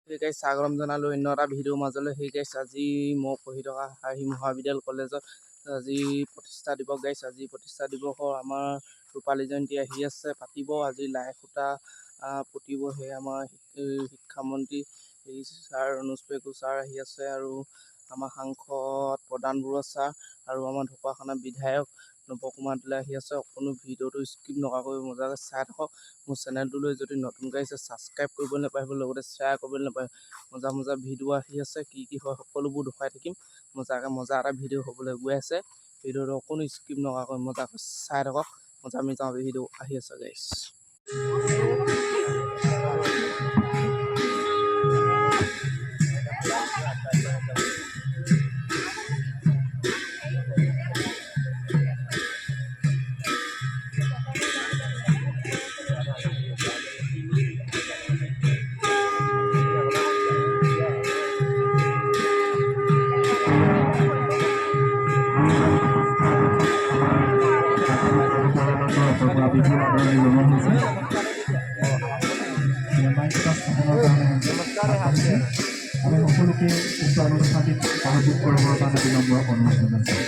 সেই গাইছ স্বাগতম জনালোঁ অন্য এটা ভিডিঅ'ৰ মাজলৈ। সেই গাইছ আজি মই পঢ়ি থকা হাৰহি মহাবিদ্যালয় কলেজত আজি প্ৰতিষ্ঠা দিৱস গাইছ। আজি প্ৰতিষ্ঠা দিৱসৰ আমাৰ ৰূপালী জয়ন্তী আহি আছে, পাতিব আজি লাই সূতা পুতিব। সেই আমাৰ শিক্ষামন্ত্ৰী ছাৰ অনুজ পেগু ছাৰ আহি আছে, আৰু আমাৰ সাংসদ প্ৰদান বৰুৱা ছাৰ আৰু আমাৰ ঢকুৱাখানা বিধায়ক নৱকুমাৰ দলে আহি আছে। অকণো ভিডিঅ'টো স্কিপ নকৰাকৈ মজাকৈ চাই থাকক। মোৰ চেনেলটোলৈ যদি নতুন গাইছে ছাবস্ক্ৰাইব কৰিবলৈ নাপাহৰিব, লগতে শ্বেয়াৰ কৰিবলৈ নাপাহৰিব। মজা ভিডিঅ' আহি আছে, কি হয় সকলোবোৰ দেখুৱাই থাকিম। মজা এটা ভিডিঅ' হ'বলৈ গৈ আছে। ভিডিঅ'টো অকণো স্কিপ নকৰাকৈ মজাকৈ চাই থাকক। মজা ভিডিঅ' আহি আছে গাইছ। আমি সকলোকে উক্ত অনুষ্ঠানটিত সহযোগ কৰিবৰ কাৰণে বিনম্ৰ অনুৰোধ জনাইছোঁ।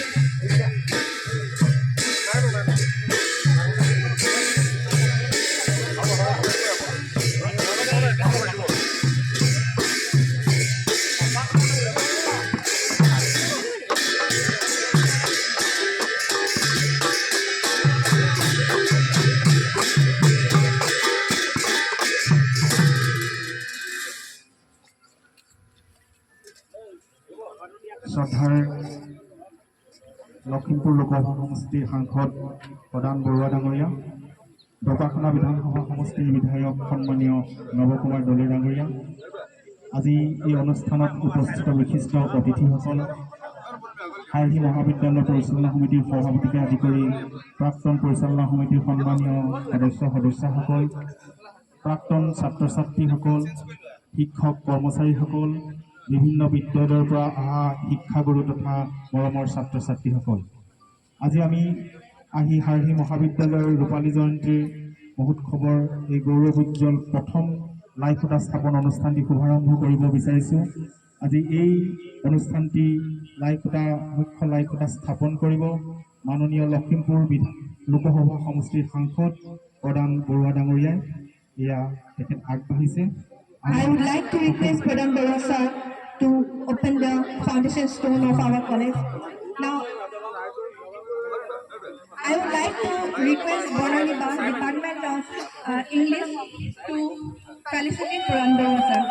শ্ৰদ্ধাৰ লখিমপুৰ লোকসভা সমষ্টিৰ সাংসদ প্ৰদান বৰুৱা ডাঙৰীয়া, ঢকুৱাখানা বিধানসভা সমষ্টিৰ বিধায়ক সন্মানীয় নৱকুমাৰ দলে ডাঙৰীয়া, আজি এই অনুষ্ঠানত উপস্থিত বিশিষ্ট অতিথিসকল, হাৰহি মহাবিদ্যালয় পৰিচালনা সমিতিৰ সভাপতিকে আদি কৰি প্ৰাক্তন পৰিচালনা সমিতিৰ সন্মানীয় সদস্যসকল, প্ৰাক্তন ছাত্ৰ ছাত্ৰীসকল, শিক্ষক কৰ্মচাৰীসকল, বিভিন্ন বিদ্যালয়ৰ পৰা অহা শিক্ষাগুৰু তথা মৰমৰ ছাত্ৰ ছাত্ৰীসকল, আজি আমি হাৰহি মহাবিদ্যালয়ৰ ৰূপালী জয়ন্তীৰ মহোৎসৱৰ এই গৌৰৱোজ্জ্বল প্ৰথম লাই সূতা স্থাপন অনুষ্ঠানটি শুভাৰম্ভ কৰিব বিচাৰিছোঁ। আজি এই অনুষ্ঠানটি মুখ্য লাই সূতা স্থাপন কৰিব মাননীয় লখিমপুৰ লোকসভা সমষ্টিৰ সাংসদ প্ৰদান বৰুৱা ডাঙৰীয়াই। এয়া তেখেত আগবাঢ়িছে। I would like to request Pradhan Barua sir to open the foundation stone of our college. Now, I would like to request Bonani Bas, Department of English, to felicitate Pradhan Barua sir.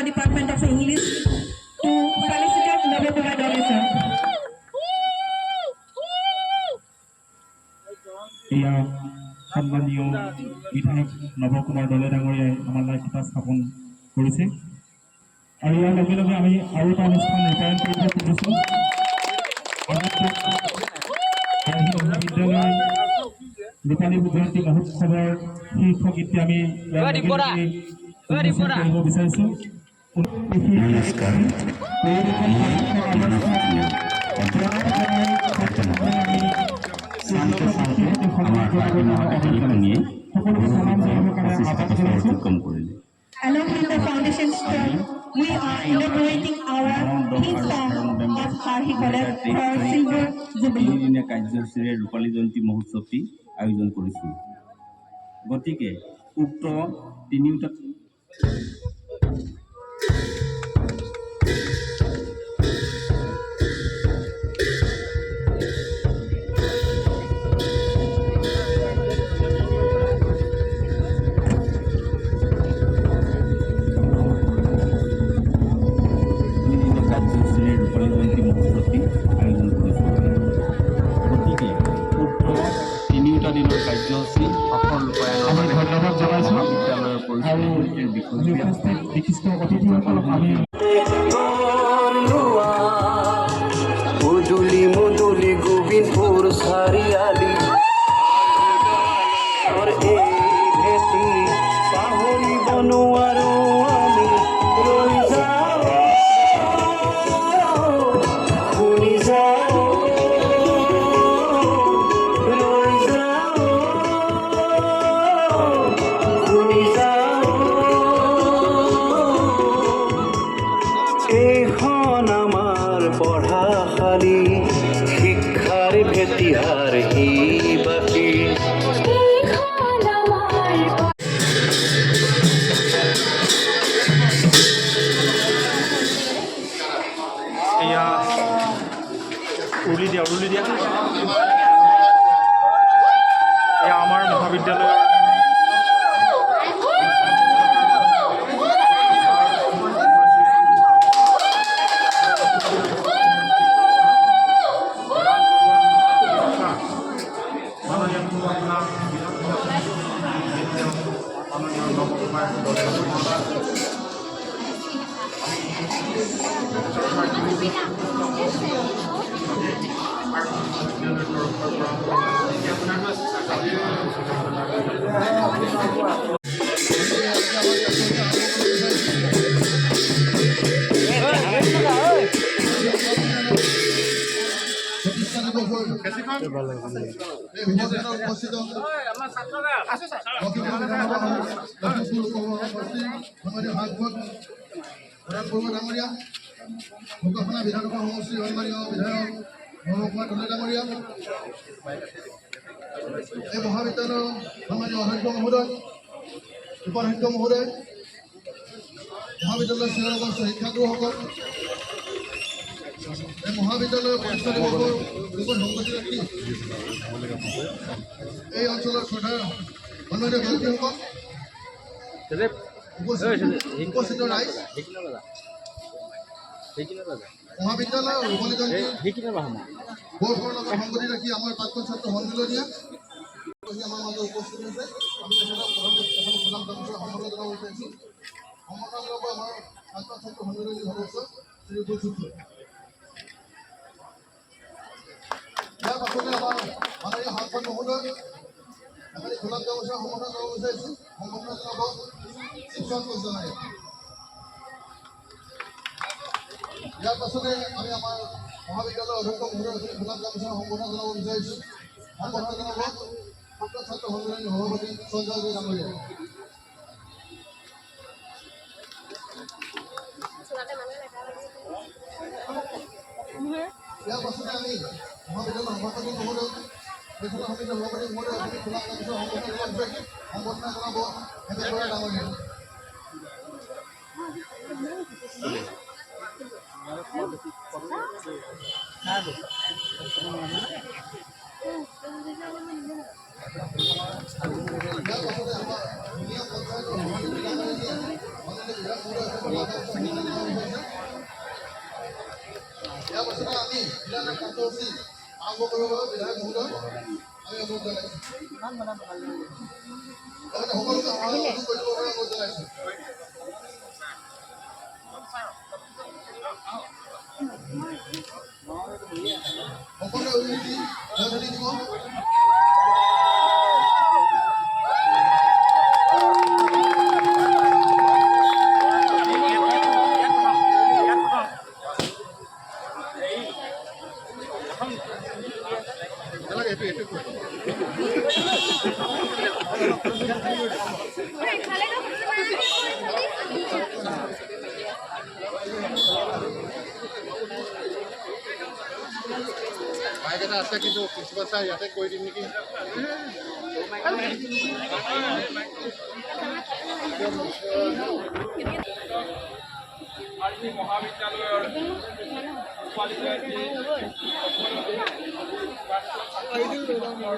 Department of English to felicitate Navokura Dole sir. এয়া সন্মানীয় বিধায়ক নৱকুমাৰ দলে ডাঙৰীয়াই আমাৰ লাই সূতা স্থাপন কৰিছে, আৰু ইয়াৰ লগে লগে আমি আৰু এটা অনুষ্ঠান ৰূপায়ণ কৰিব খুজিছোঁ। হাৰহি মহাবিদ্যালয় ৰূপালী জয়ন্তী মহোৎসৱৰ শীৰ্ষ গীতটি আমি কৰিব বিচাৰিছোঁ। নমস্কাৰ, Along with the foundation stone, we are inaugurating our theme song of Harhi College for Silver Jubilee. তিনিদিনীয়া কাৰ্যসূচীৰে ৰূপালী জয়ন্তী মহোৎসৱটি আয়োজন কৰিছোঁ। গতিকে উক্ত তিনিওটা ৰূপালী জয়ন্তী মহোৎসৱটি আয়োজন কৰিছোঁ। গতিকে উক্ত তিনিওটা দিনৰ কাৰ্যসূচী সফল ৰূপায়ণৰ বাবে ধন্যবাদ জনাইছোঁ। মহাবিদ্যালয়ৰ পৰিচালনা সমিতিৰ বিষয় বিশিষ্ট অতিথিসকলক আমি শিমুতলি গোবিন্দপুৰ চাৰিআলি এই ভেটি পাহৰিব নোৱাৰো আমি ৰৈ যাওঁ শুনি যাওঁ ৰৈ যাওঁ শুনি যাওঁ এইখন আমাৰ পঢ়াশালী শিক্ষাৰ ভেটিহাৰ বাকী এয়া উৰুলি দিয়া এয়া আমাৰ মহাবিদ্যালয়ৰ ঢকুৱাখানা বিধানসভা সমষ্টিৰ সন্মানীয় বিধায়ক নৱকুমাৰ দলে ডাঙৰীয়া, এই মহাবিদ্যালয়ৰ সন্মানীয় অধ্যক্ষ মহোদয়, উপাধ্যক্ষ মহোদয়, মহাবিদ্যালয়ৰ শিক্ষাগত শিক্ষাগুৰুসকল, এই মহাবিদ্যালয়ৰ প্ৰতিষ্ঠা দিৱসৰ লগত সংগতি ৰাখি এই অঞ্চলৰ শ্ৰদ্ধাৰ সন্মানীয় ব্যক্তিসকল, উপস্থিত ৰাইজ, মহাবিদ্যালয় ৰূপালী জয়ন্তী বৰ্ষৰ লগত সংগতি ৰাখি আমাৰ প্ৰাক্তন ছাত্ৰ সন্মিলনীয়ে আমাৰ মাজত উপস্থিত হৈছে। আমি তেখেতক প্ৰধান গামোচা সম্বৰ্ধনা জনাব বিচাৰিছোঁ। সম্বৰ্ধনা জনাব আমাৰ প্ৰাক্তন ছাত্ৰ সন্মিলনীৰ সদস্য শ্ৰী উৎপল চুত্ৰ। ইয়াৰ পাছতে আমাৰ মাননীয় সাংসদ মহোদয় এখানি গোলাপ গামোচা সম্বৰ্ধনা জনাব বিচাৰিছোঁ। সম্বৰ্ধনা জনাব শিক্ষক কৌশলাৰী। ইয়াৰ পাছতে আমি আমাৰ মহাবিদ্যালয়ৰ অধ্যক্ষ মহোদয় গোলাপ গামোচা সম্বৰ্ধনা জনাব বিচাৰিছোঁ। সম্বৰ্ধনা জনাব ছাত্ৰ ছাত্ৰ সন্মিলনীৰ সভাপতি সঞ্জয় ডাঙৰীয়া। ইয়াৰ পাছতে আমি মহাবিদ্যালয়ৰ সভাপতি মহোদয় পৰিচালনা সমিতিৰ সভাপতি মহোদয় গোলাপ গামোচা সম্বৰ্ধনা জনাব হেমেন বৰা ডাঙৰীয়া। ইয়াৰ পাছতে আমি জিলা কাৰ্যসূচী আৰম্ভ কৰিব বাবে বিধায়ক মহোদয় আমি অনুৰোধ জনাইছোঁ। সকলোকে সহায় কৰিব বাবে অনুৰোধ জনাইছোঁ। সকলোৱে অভিনীতি জয়ধ্বনি দিব। বাইক এটা আছে কিন্তু প্ৰিন্সিপাল ছাৰ ইয়াতে কৈ দিম নেকি? মহাবিদ্যালয়ৰ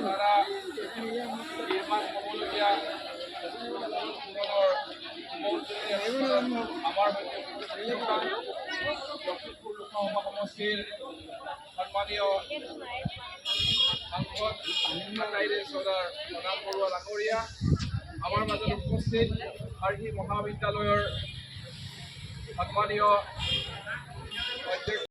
দ্বাৰা নিৰ্মাণ হ'বলগীয়া আমাৰ লখিমপুৰ লোকসভা সমষ্টিৰ সন্মানীয় সাংসদ চৌধাৰ প্ৰধান বৰুৱা ডাঙৰীয়া, আমাৰ মাজত উপস্থিত আৰ্হি মহাবিদ্যালয়ৰ সন্মানীয় অধ্যক্ষ